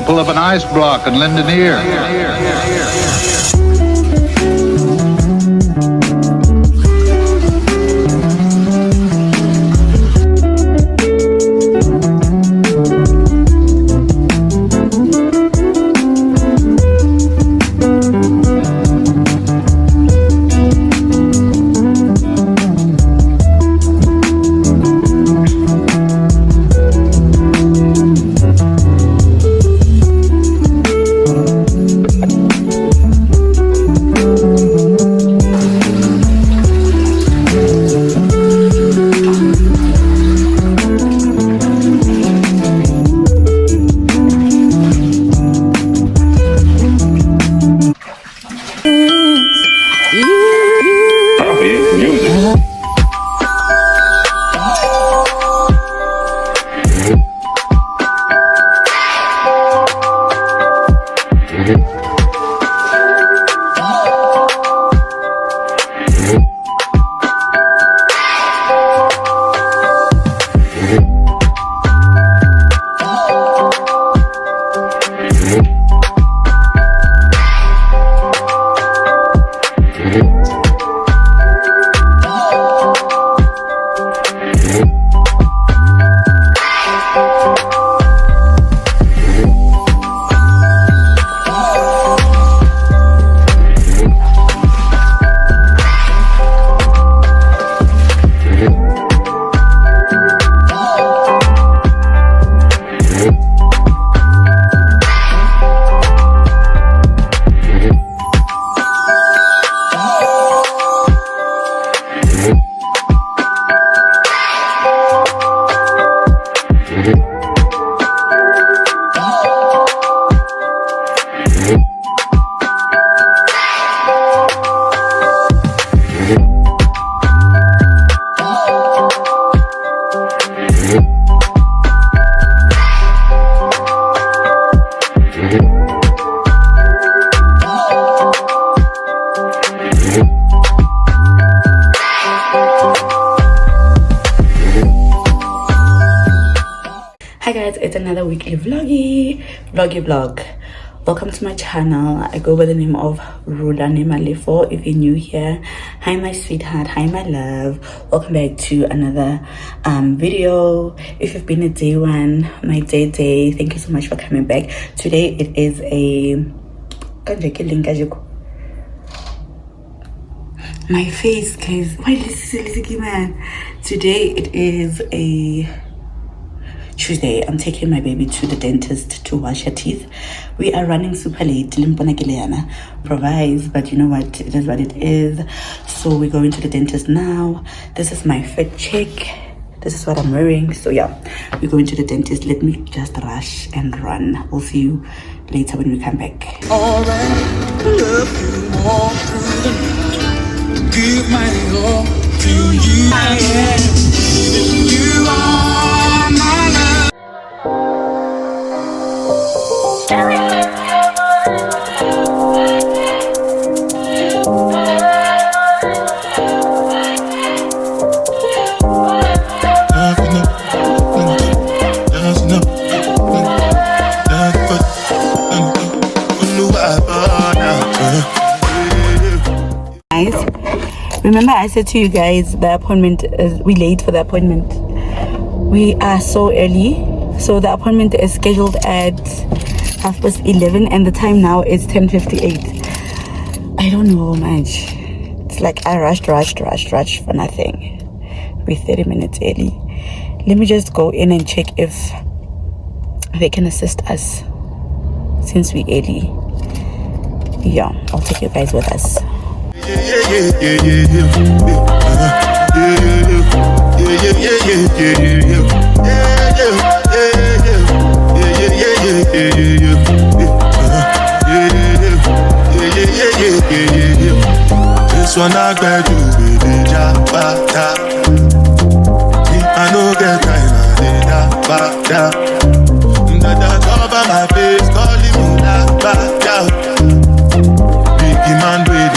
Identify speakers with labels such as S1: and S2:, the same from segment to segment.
S1: I'll pull up an ice block and lend an ear.
S2: Hi guys, it's another weekly vlog. Welcome to my channel. I go by the name of Rulani Malefo. If you're new here, hi my sweetheart, hi my love, welcome back to another video. If you've been a day one, my day, thank you so much for coming back. Today it is my face, guys. Why listen, man? Today it is a Tuesday. I'm taking my baby to the dentist to wash her teeth. We are running super late. Provides, but you know what? It is what it is. So we're going to the dentist now. This is my fit check. This is what I'm wearing. So yeah, we're going to the dentist. Let me just rush and run. We'll see you later when we come back.
S3: Alright, love you all through the night. Give my all to you. I am. You are my love.
S2: Remember I said to you guys the appointment is, we late for the appointment. We are so early. So the appointment is scheduled at 11:30 and the time now is 10:58. I don't know much. It's like I rushed for nothing. We're 30 minutes early. Let me just go in and check if they can assist us since we're early. Yeah, I'll take you guys with us.
S3: This one I got you with the jabata. I know get time I did jabata. That cover my face, calling me jabata. Biggie man with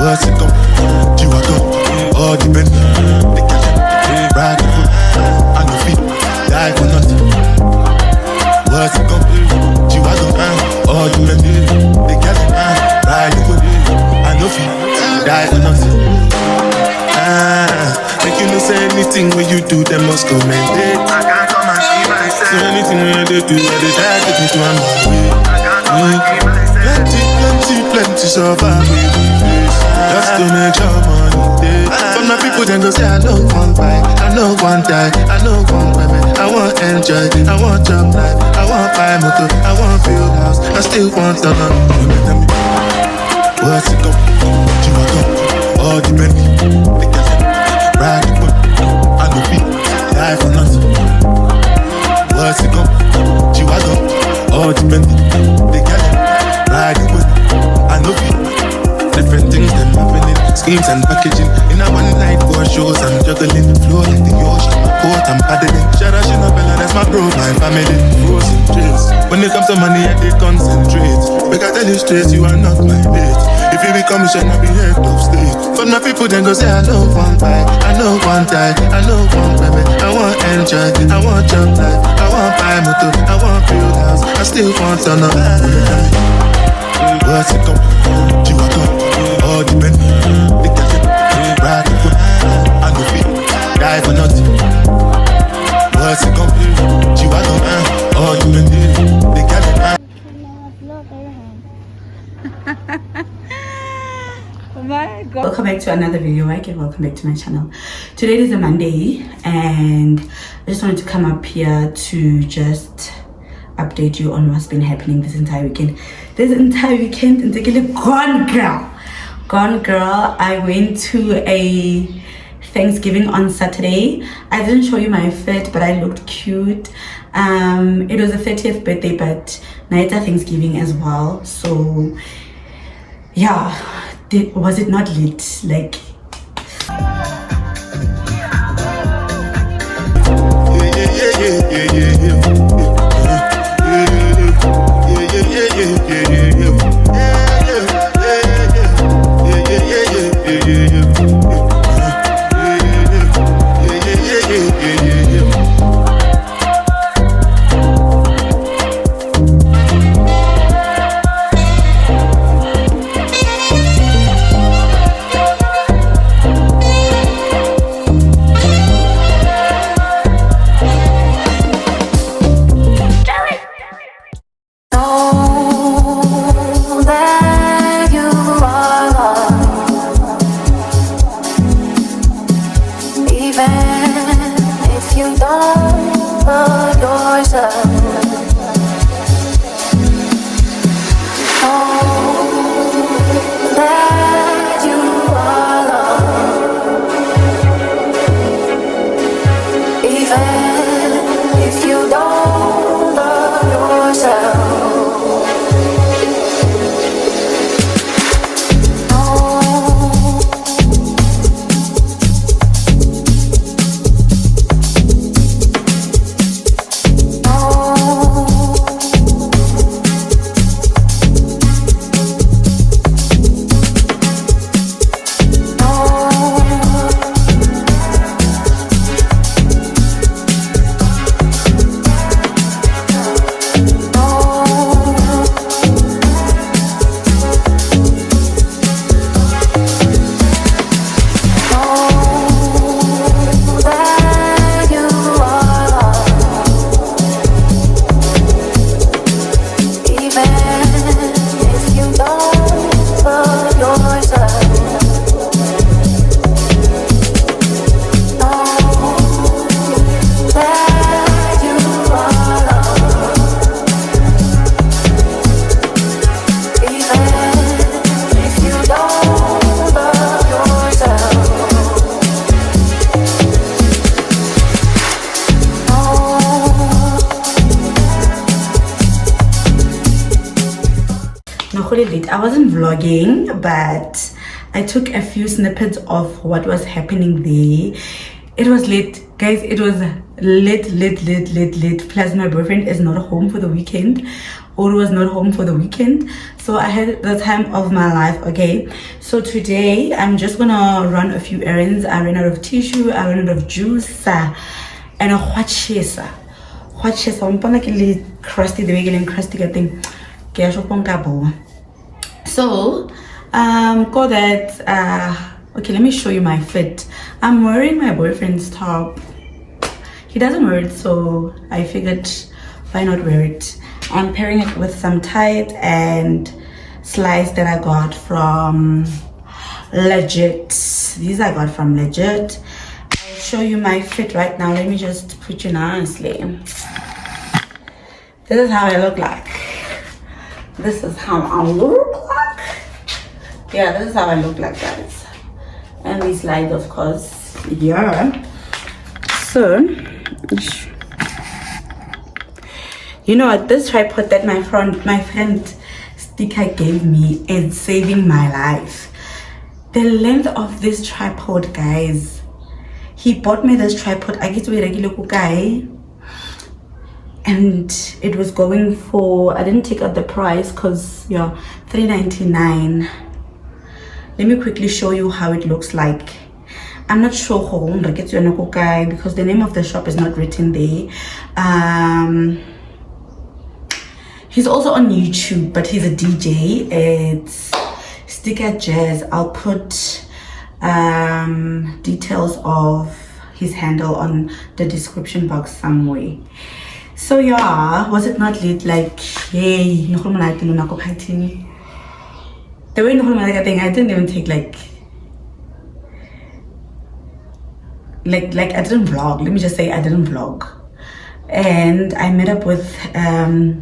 S3: what's it come? You are gone. All depends. They can't ride the foot. I know feet. Die maintain. I can't come and see myself. So anything when they do, they try to take me to another way. I can't come and see myself. Plenty survive with the face. Just to make sure money day. But my people then go say I know one buy, I know one die, I know one women. I want enjoy, I want job life, I want buy motor, I want build house, I still want to know. Tell me, what's it go? You want go? All the Bentley, the cafe, ride the boat, I no beat, life or nothing. What's it go? You want go? All the Bentley, the cafe, ride the boat, I no beat. Different things them happening, schemes and packaging. In a one night for shows, I'm juggling. Flow like the ocean, my boat, I'm paddling. Shout out Shinabella, that's my bro, my family. Frozen dreams. When it comes to money, I they concentrate. Make I tell you straight, you are not my mate. If you become, you shall not be head of state. But my people then go say, I know one buy, I know one die, I know one women. I want enjoy, I want job life, I want buy motor, I want build house, I still want to know. What's it come? You are come. All the men, the cafe, ride the boat, I no fit, die for nothing. What's it come? You are come. All the men, the cafe.
S2: Oh my god. Welcome back to another video. Welcome back to my channel. Today is a Monday and I just wanted to come up here to just update you on what's been happening this entire weekend. And take a gone girl. I went to a Thanksgiving on Saturday. I didn't show you my fit, but I looked cute. It was a 30th birthday, but night at Thanksgiving as well. So yeah, was it not lit? Like I wasn't vlogging, but I took a few snippets of what was happening there. It was lit, guys. It was lit. Plus my boyfriend is not home for the weekend, or was not home for the weekend, so I had the time of my life. Okay, so today I'm just gonna run a few errands. I ran out of tissue, I ran out of juice, and a hot chaser. I'm like a crusty, the way crusty thing. So call that okay, let me show you my fit. I'm wearing my boyfriend's top. he doesn't wear it, so I figured why not wear it. I'm pairing it with some tight and slides that I got from Legit. These I got from Legit. I'll show you my fit right now. Let me just put you nicely. This is how I look like. This is how I look like. Yeah, this is how I look like, guys. And these slides, of course. Yeah. So, you know what? This tripod that my friend Sticker gave me is saving my life. The length of this tripod, guys. He bought me this tripod. I get to be regular guy, and it was going for, I didn't take out the price because yeah, $3.99. Let me quickly show you how it looks like. I'm not sure because the name of the shop is not written there. He's also on YouTube, but he's a DJ. It's Sticker Jazz. I'll put details of his handle on the description box somewhere. So yeah, was it not lit? Like, hey, the way I didn't even take like I didn't vlog. Let me just say I didn't vlog. And I met up with a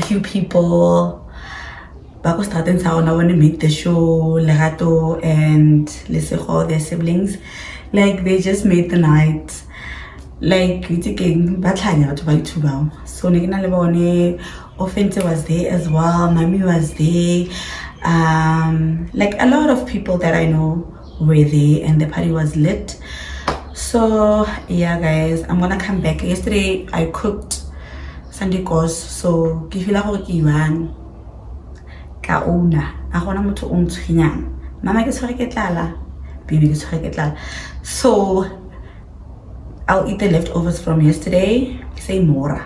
S2: few people. Back starting sound, I want to meet the show, Lerato and Lesejo, their siblings. Like, they just made the night. Like, so Nigina Lebone, Offense was there as well, Mami was there. Like, a lot of people that I know were there, and the party was lit. So yeah, guys, I'm gonna come back. Yesterday I cooked Sunday course, so give you la ka una a gona motho o ntshwenyang mama ke tshware ke tlala baby ke tshware ke tlala. So I'll eat the leftovers from yesterday, say mora,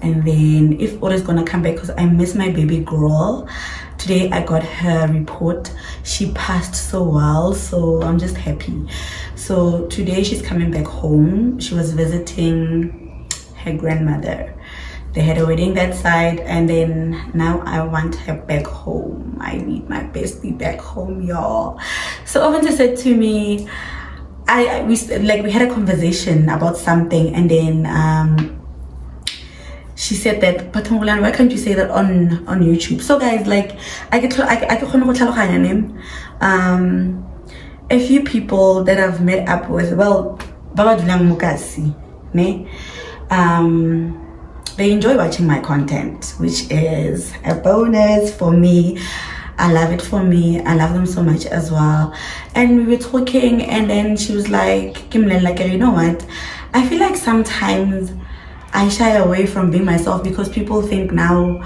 S2: and then if Ora is gonna come back, because I miss my baby girl. Today I got her report. She passed so well, so I'm just happy. So today she's coming back home. She was visiting her grandmother. They had a wedding that side, and then now I want her back home. I need my bestie back home, y'all. So Oventa said to me, we had a conversation about something, and then she said that, but why can't you say that on YouTube? So guys, like I a few people that I've met up with, well, Baba Dulang Mukasi, ne? They enjoy watching my content, which is a bonus for me. I love it for me. I love them so much as well. And we were talking, and then she was like, Kimlen, like, you know what? I feel like sometimes I shy away from being myself because people think now,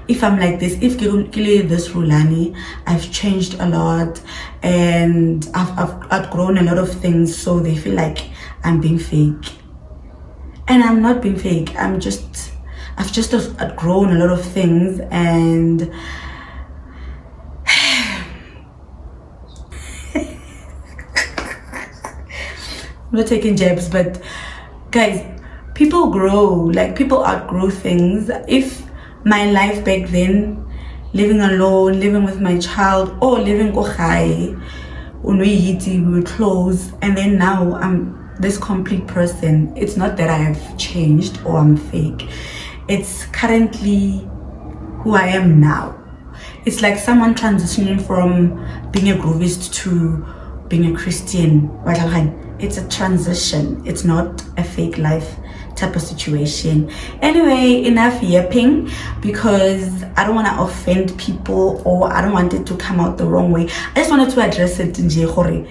S2: if I'm like this, if this Rulani, I've changed a lot and I've outgrown a lot of things, so they feel like I'm being fake. And I'm not being fake. I've just outgrown a lot of things, and I'm not taking jabs, but guys, people grow, like people outgrow things. If my life back then, living alone, living with my child, or living kohai, we were close, and then now I'm this complete person. It's not that I have changed or I'm fake. It's currently who I am now. It's like someone transitioning from being a groovist to being a Christian. It's a transition. It's not a fake life type of situation. Anyway, enough yapping, because I don't want to offend people, or I don't want it to come out the wrong way. I just wanted to address it in Jehori.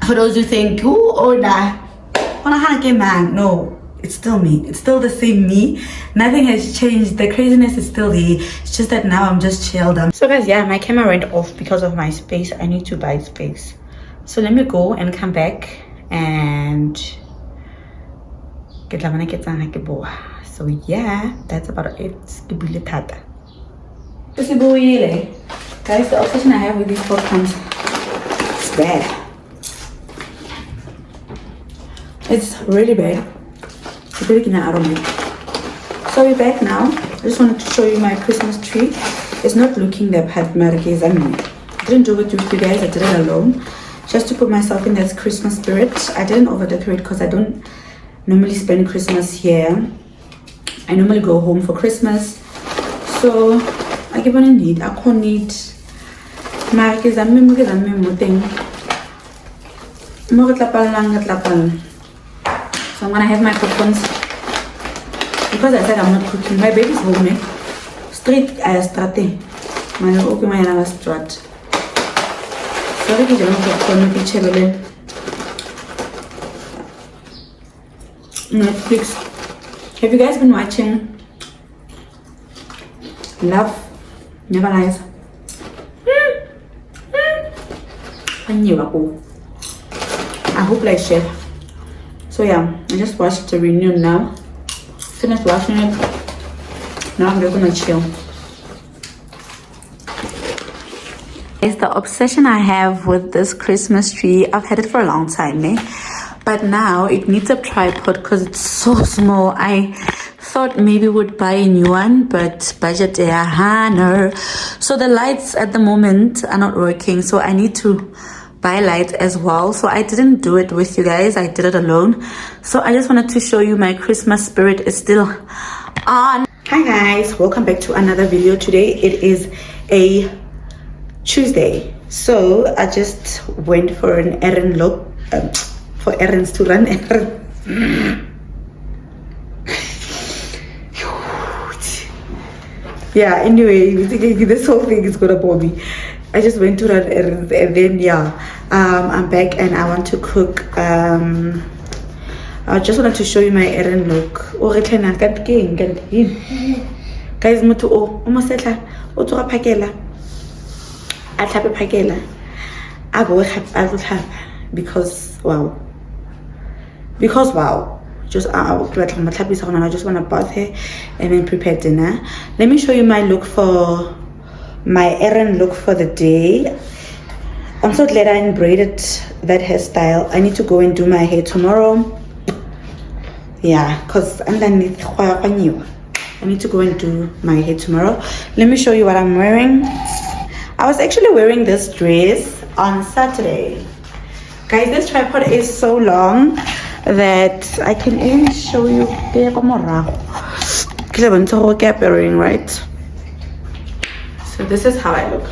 S2: For those who think, man, no, it's still me. It's still the same me. Nothing has changed. The craziness is still there. It's just that now I'm just chilled. So guys, yeah, my camera went off because of my space. I need to buy space. So let me go and come back and get so yeah, that's about it. Guys, the obsession I have with these programs, it's bad. It's really bad. So we're back now. I just wanted to show you my Christmas tree. It's not looking that bad, Marquez. I didn't do it with you guys. I did it alone, just to put myself in that Christmas spirit. I didn't over decorate because I don't normally spend Christmas here. I normally go home for Christmas. So I keep on need. I can't need Marquez. So I'm gonna have my coupons. Because I said I'm not cooking. My baby's home, Straight strate. My open my another strat. Sorry, I don't have Netflix. Have you guys been watching Love Never Lies? I hope like shit. So yeah, I just watched the reunion now. Finished watching it. Now I'm just gonna chill. It's the obsession I have with this Christmas tree. I've had it for a long time, but now it needs a tripod because it's so small. I thought maybe would buy a new one, but budget no. So the lights at the moment are not working, so I need to buy lights as well. So I didn't do it with you guys, I did it alone. So I just wanted to show you my Christmas spirit is still on. Hi guys, welcome back to another video. Today it is a Tuesday, so I just went for an errand look, for errands, to run errands. Yeah, anyway, this whole thing is gonna bore me. I just went to run errands, and then I'm back and I want to cook. I just wanted to show you my errand look. Guys, because wow, just I just want to bath her and then prepare dinner. Let me show you my look for my errand look for the day. I'm so glad I braided that hairstyle. I need to go and do my hair tomorrow. Yeah, because underneath I need to go and do my hair tomorrow. Let me show you what I'm wearing. I was actually wearing this dress on Saturday. Guys, this tripod is so long that I can even show you. Right? So this is how I look.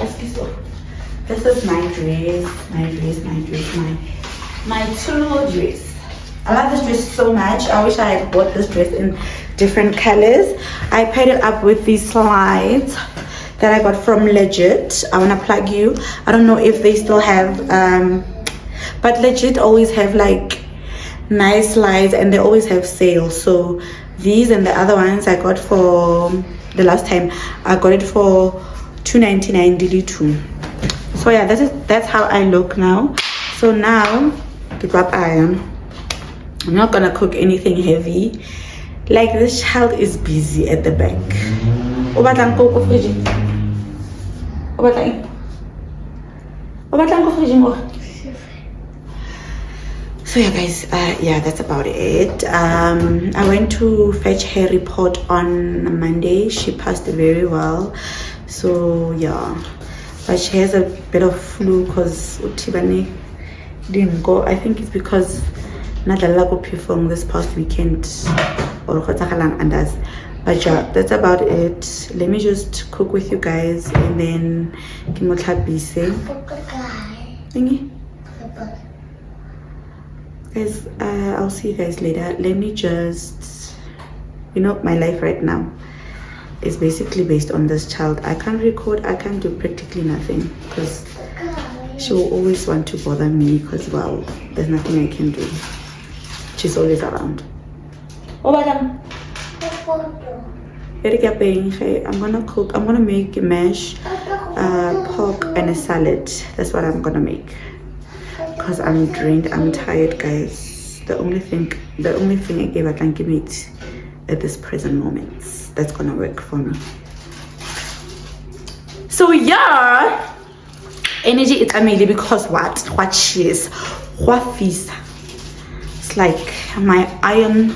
S2: This is my dress, my tulle dress. I love this dress so much. I wish I had bought this dress in different colors. I paired it up with these slides that I got from Legit. I want to plug you. I don't know if they still have, but Legit always have like nice slides and they always have sales. So these and the other ones I got for the last time, I got it for $2.99 DD2. So yeah, that's how I look now. So now the grab iron. I'm not gonna cook anything heavy. Like, this child is busy at the back. So yeah guys, yeah, that's about it. I went to fetch her report on Monday. She passed very well. So yeah, but she has a bit of flu because Utibane didn't go. I think it's because Nadala performed this past weekend or and us. But yeah, that's about it. Let me just cook with you guys and then guys, I'll see you guys later. Let me just, my life right now is basically based on this child. I can't record, I can't do practically nothing because she will always want to bother me because, well, there's nothing I can do. She's always around. I'm gonna cook. I'm gonna make a mash, pork and a salad. That's what I'm gonna make because I'm drained, I'm tired, guys. The only thing I gave, I can give it at this present moment. That's gonna work for me. So yeah, energy is amazing because what she is, what feast. like my iron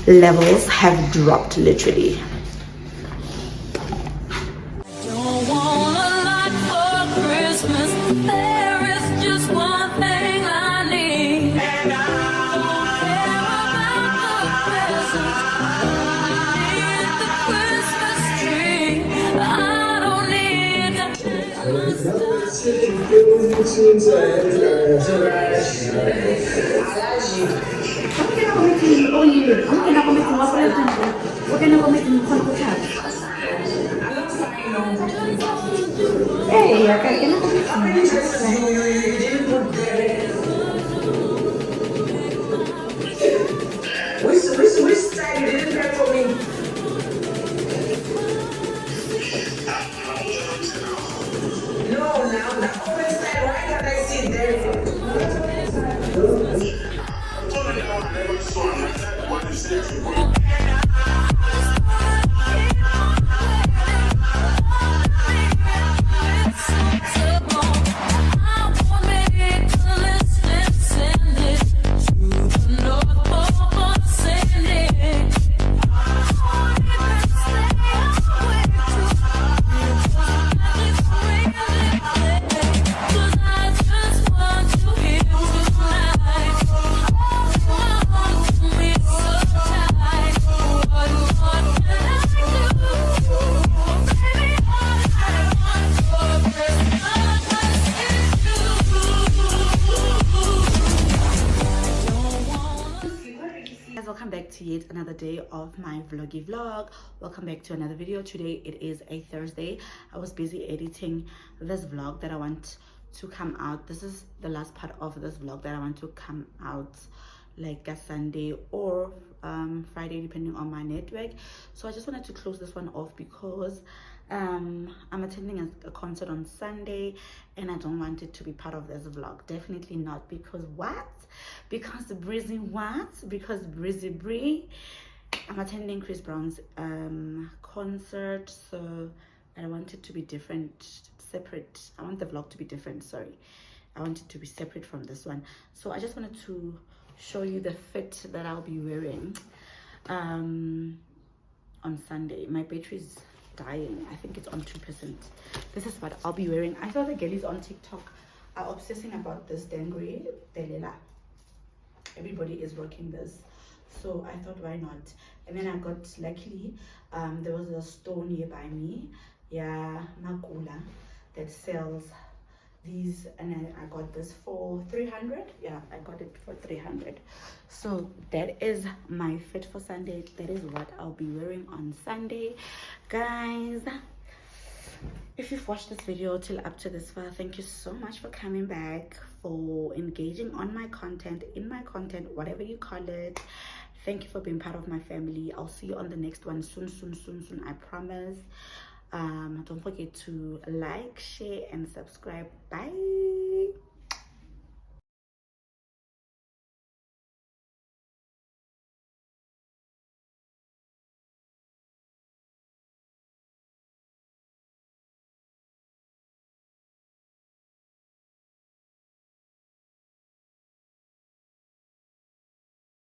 S2: levels have dropped literally.
S4: Don't want a lot for Christmas. There is just one thing I need. And I don't care about the presents. I need the Christmas tree. I don't need
S2: Hey, acá que no
S5: Which side you didn't pay for me? No, now the open side, why can't I see there?
S2: Guys, welcome back to yet another day of my vloggy vlog. Welcome back to another video. Today it is a Thursday. I was busy editing this vlog that I want to come out. This is the last part of this vlog that I want to come out like a Sunday or Friday, depending on my network. So I just wanted to close this one off because I'm attending a concert on Sunday and I don't want it to be part of this vlog. Definitely not. Because what? Because Breezy what? Because Breezy Bree. I'm attending Chris Brown's concert, so I want it to be different, separate. I want the vlog to be different, sorry. I want it to be separate from this one. So I just wanted to show you the fit that I'll be wearing on Sunday. My battery's dying. I think it's on 2%. This is what I'll be wearing. I saw the girlies on TikTok are obsessing about this dangri delela. Everybody is rocking this, so I thought why not. And then I got, luckily there was a store nearby me, yeah, Makula, that sells these, and I got this for 300. Yeah, I got it for 300. So that is my fit for Sunday. That is what I'll be wearing on Sunday, guys. If you've watched this video till up to this far, thank you so much for coming back, for engaging on my content, in my content, whatever you call it. Thank you for being part of my family. I'll see you on the next one soon, I promise. Don't forget to like, share and subscribe. Bye.